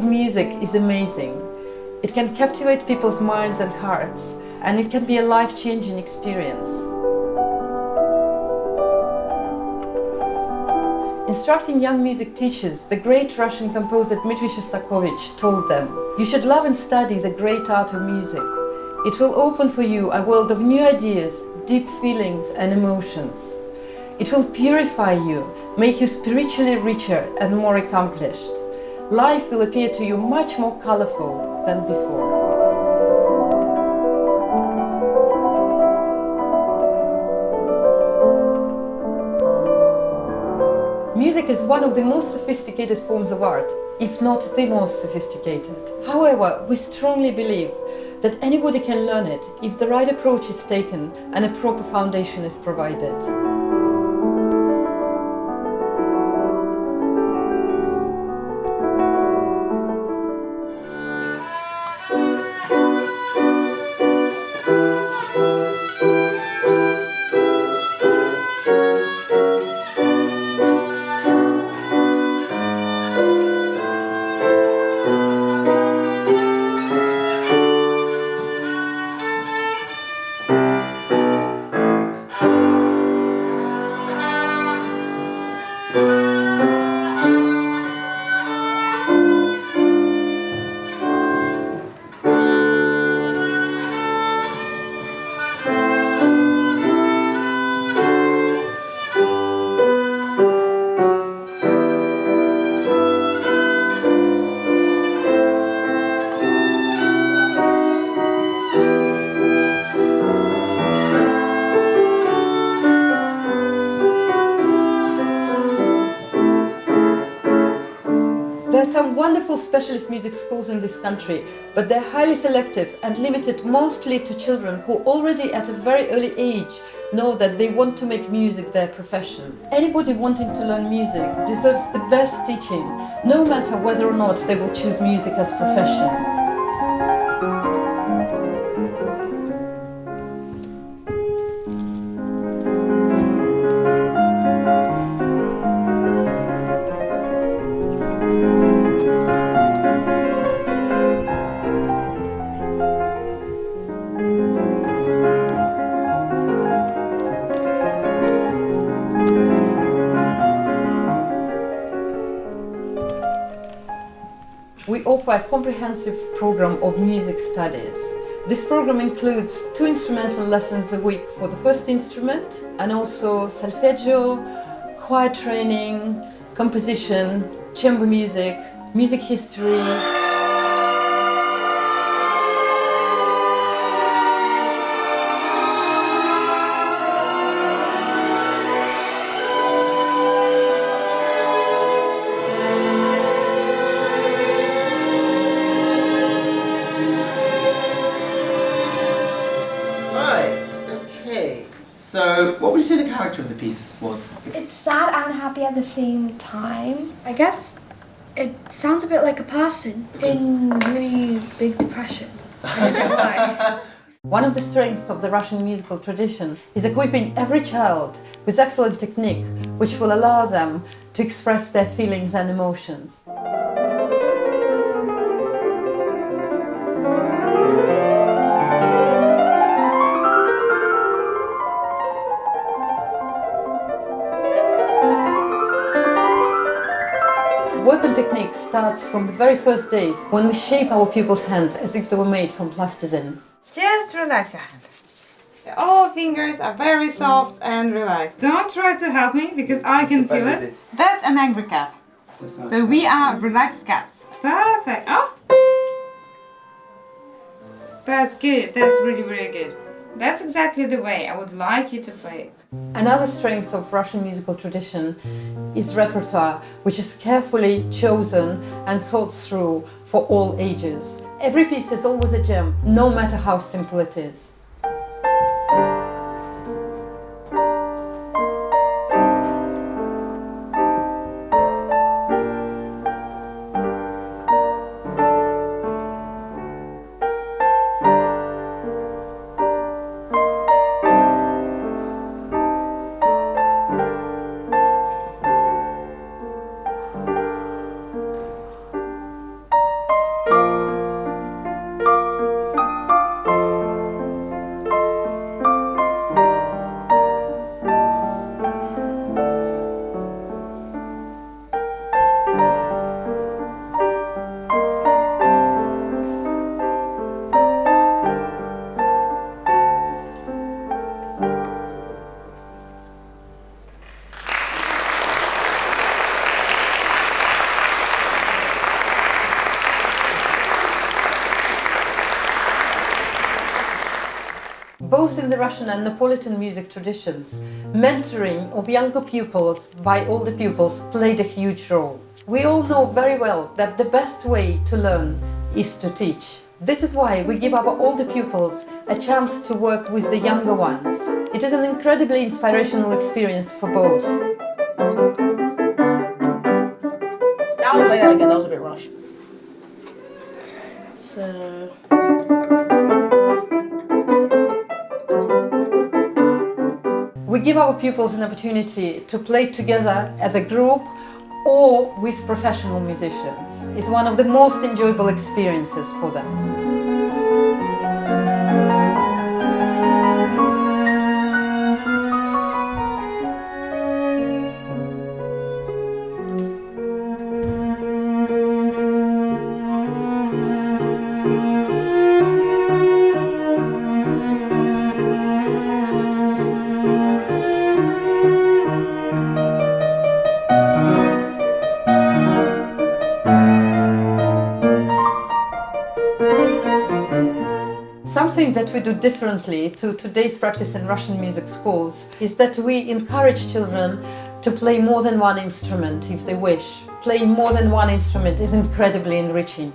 Music is amazing. It can captivate people's minds and hearts, and it can be a life-changing experience. Instructing young music teachers, the great Russian composer Dmitri Shostakovich told them, "You should love and study the great art of music. It will open for you a world of new ideas, deep feelings and emotions. It will purify you, make you spiritually richer and more accomplished. Life will appear to you much more colorful than before." Music is one of the most sophisticated forms of art, if not the most sophisticated. However, we strongly believe that anybody can learn it if the right approach is taken and a proper foundation is provided. There are some wonderful specialist music schools in this country, but they're highly selective and limited mostly to children who already at a very early age know that they want to make music their profession. Anybody wanting to learn music deserves the best teaching, no matter whether or not they will choose music as profession. We offer a comprehensive program of music studies. This program includes 2 instrumental lessons a week for the first instrument, and also solfeggio, choir training, composition, chamber music, music history. So, what would you say the character of the piece was? It's sad and happy at the same time. I guess it sounds a bit like a person in really big depression. I don't know why. One of the strengths of the Russian musical tradition is equipping every child with excellent technique, which will allow them to express their feelings and emotions. Work on technique starts from the very first days when we shape our pupils' hands as if they were made from plasticine. Just relax your hand. All fingers are very soft and relaxed. Don't try to help me because I can feel it. That's an angry cat. So we are relaxed cats. Perfect. Oh. That's good. That's really, really good. That's exactly the way I would like you to play it. Another strength of Russian musical tradition is repertoire, which is carefully chosen and thought through for all ages. Every piece is always a gem, no matter how simple it is. Both in the Russian and Neapolitan music traditions, mentoring of younger pupils by older pupils played a huge role. We all know very well that the best way to learn is to teach. This is why we give our older pupils a chance to work with the younger ones. It is an incredibly inspirational experience for both. I'll play that again, that was a bit rushed. So... We give our pupils an opportunity to play together as a group or with professional musicians. It's one of the most enjoyable experiences for them. Something that we do differently to today's practice in Russian music schools is that we encourage children to play more than one instrument if they wish. Playing more than one instrument is incredibly enriching.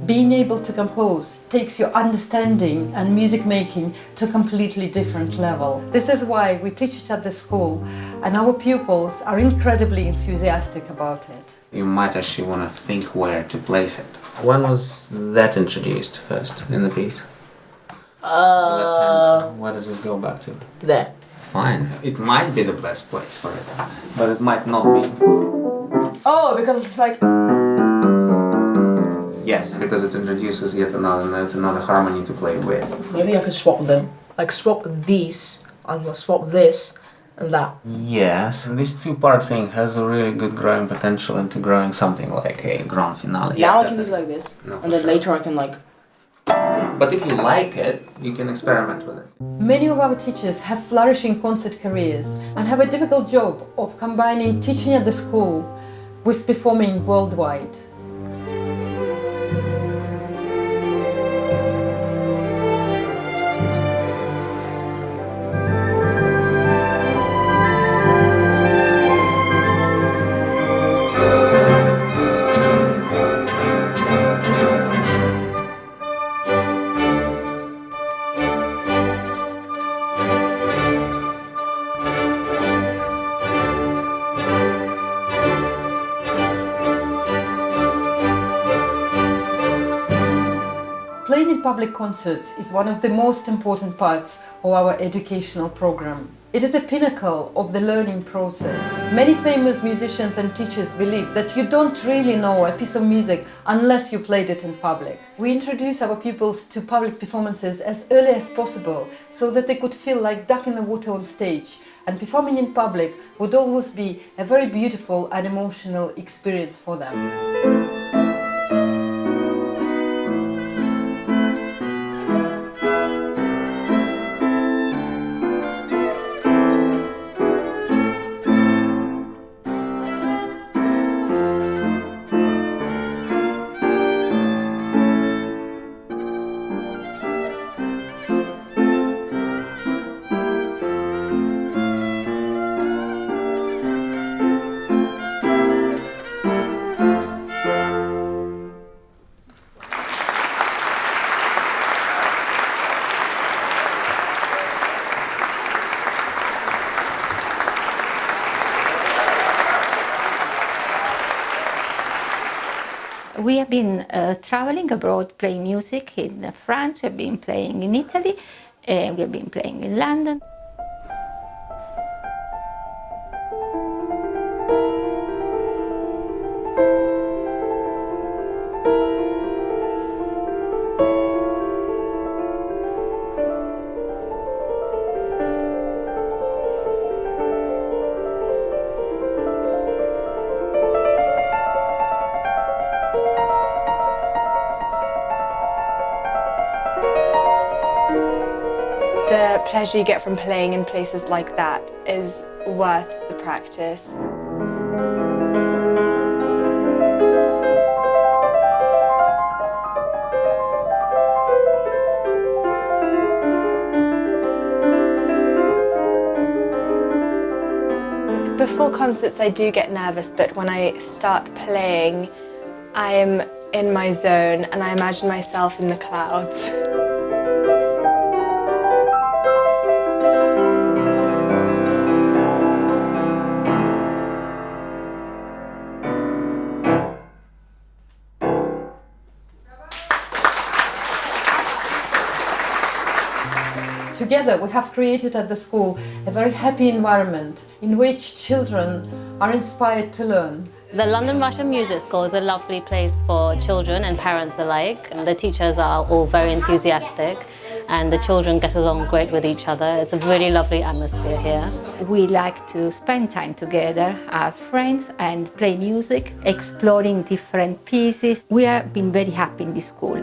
Being able to compose takes your understanding and music making to a completely different level. This is why we teach it at the school, and our pupils are incredibly enthusiastic about it. You might actually want to think where to place it. When was that introduced first in the piece? Where does this go back to? There. Fine. It might be the best place for it, but it might not be. sounds. Oh, because it's like. Yes, because it introduces yet another note, another harmony to play with. Maybe I could swap them. Like swap these, and swap this and that. Yes, and this two-part thing has a really good growing potential into growing something like a grand finale. Now I can leave it like this, No, and then sure. later I can like. But if you like it, you can experiment with it. Many of our teachers have flourishing concert careers and have a difficult job of combining teaching at the school with performing worldwide. Playing in public concerts is one of the most important parts of our educational program. It is a pinnacle of the learning process. Many famous musicians and teachers believe that you don't really know a piece of music unless you played it in public. We introduce our pupils to public performances as early as possible so that they could feel like duck in the water on stage, and performing in public would always be a very beautiful and emotional experience for them. We have been traveling abroad, playing music in France, we have been playing in Italy, we have been playing in London. The pleasure you get from playing in places like that is worth the practice. Before concerts I do get nervous, but when I start playing I am in my zone and I imagine myself in the clouds. Together we have created at the school a very happy environment in which children are inspired to learn. The London Russian Music School is a lovely place for children and parents alike. The teachers are all very enthusiastic and the children get along great with each other. It's a really lovely atmosphere here. We like to spend time together as friends and play music, exploring different pieces. We have been very happy in this school.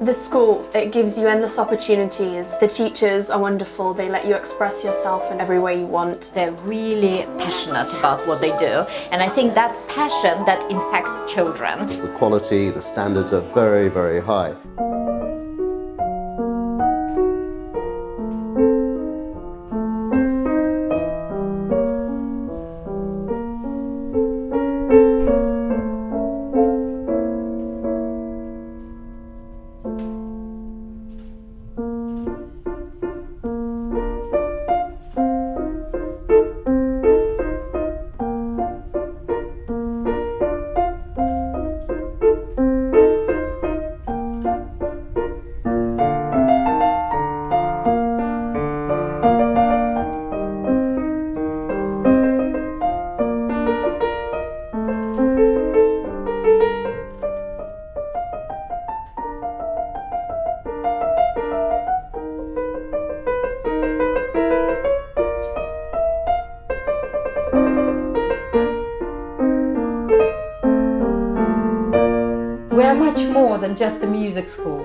The school, it gives you endless opportunities. The teachers are wonderful. They let you express yourself in every way you want. They're really passionate about what they do, and I think that passion that infects children. The quality, the standards are very, very high. than just a music school.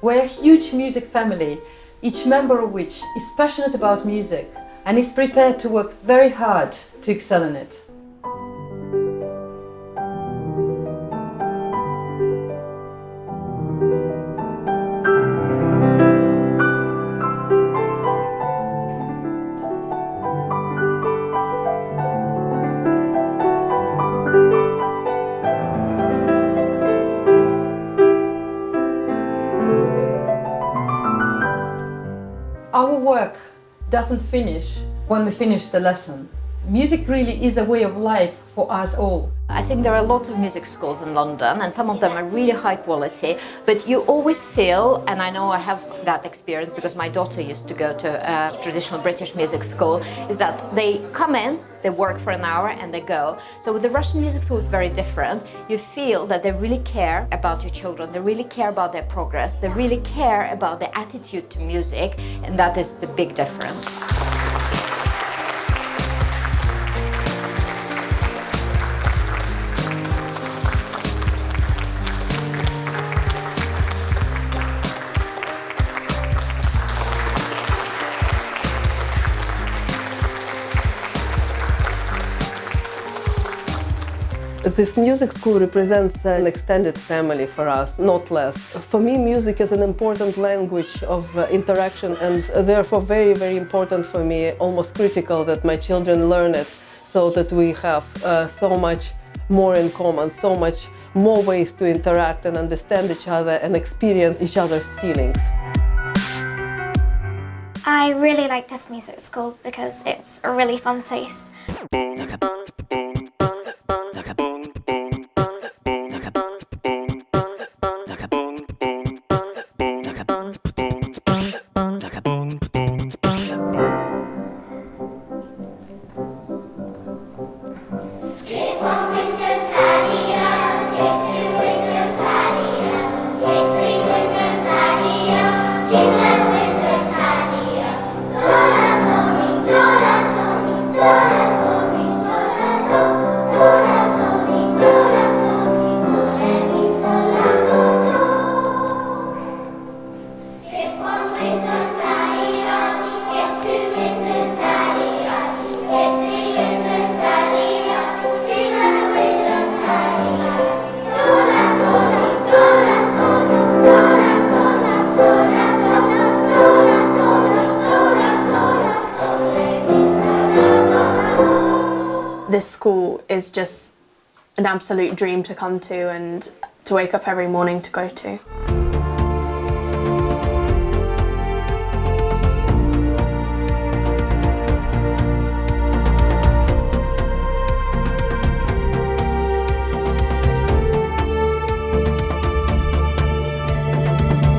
We're a huge music family, each member of which is passionate about music and is prepared to work very hard to excel in it. Our work doesn't finish when we finish the lesson. Music really is a way of life for us all. I think there are lots of music schools in London and some of them are really high quality, but you always feel, and I know I have that experience because my daughter used to go to a traditional British music school, is that they come in, they work for an hour and they go. So with the Russian music school it's very different. You feel that they really care about your children, they really care about their progress, they really care about their attitude to music, and that is the big difference. This music school represents an extended family for us, not less. For me, music is an important language of interaction and therefore very, very important for me, almost critical that my children learn it so that we have so much more in common, so much more ways to interact and understand each other and experience each other's feelings. I really like this music school because it's a really fun place. This school is just an absolute dream to come to and to wake up every morning to go to.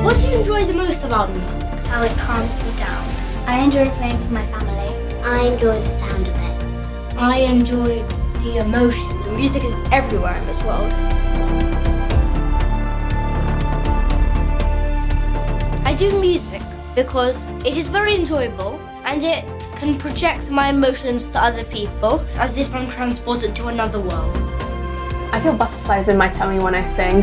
What do you enjoy the most about music? How it calms me down. I enjoy playing for my family. I enjoy the sound of it. I enjoy the emotion. The music is everywhere in this world. I do music because it is very enjoyable and it can project my emotions to other people as if I'm transported to another world. I feel butterflies in my tummy when I sing.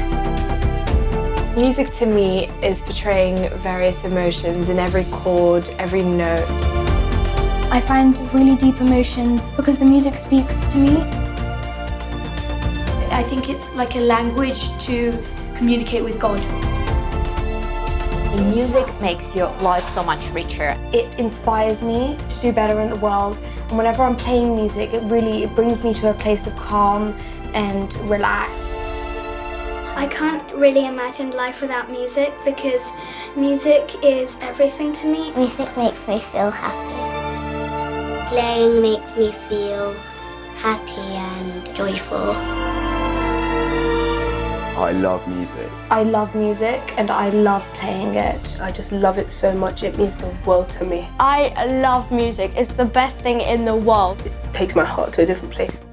Music to me is portraying various emotions in every chord, every note. I find really deep emotions because the music speaks to me. I think it's like a language to communicate with God. The music makes your life so much richer. It inspires me to do better in the world, and whenever I'm playing music, it brings me to a place of calm and relax. I can't really imagine life without music because music is everything to me. Music makes me feel happy. Playing makes me feel happy and joyful. I love music. I love music and I love playing it. I just love it so much, it means the world to me. I love music. It's the best thing in the world. It takes my heart to a different place.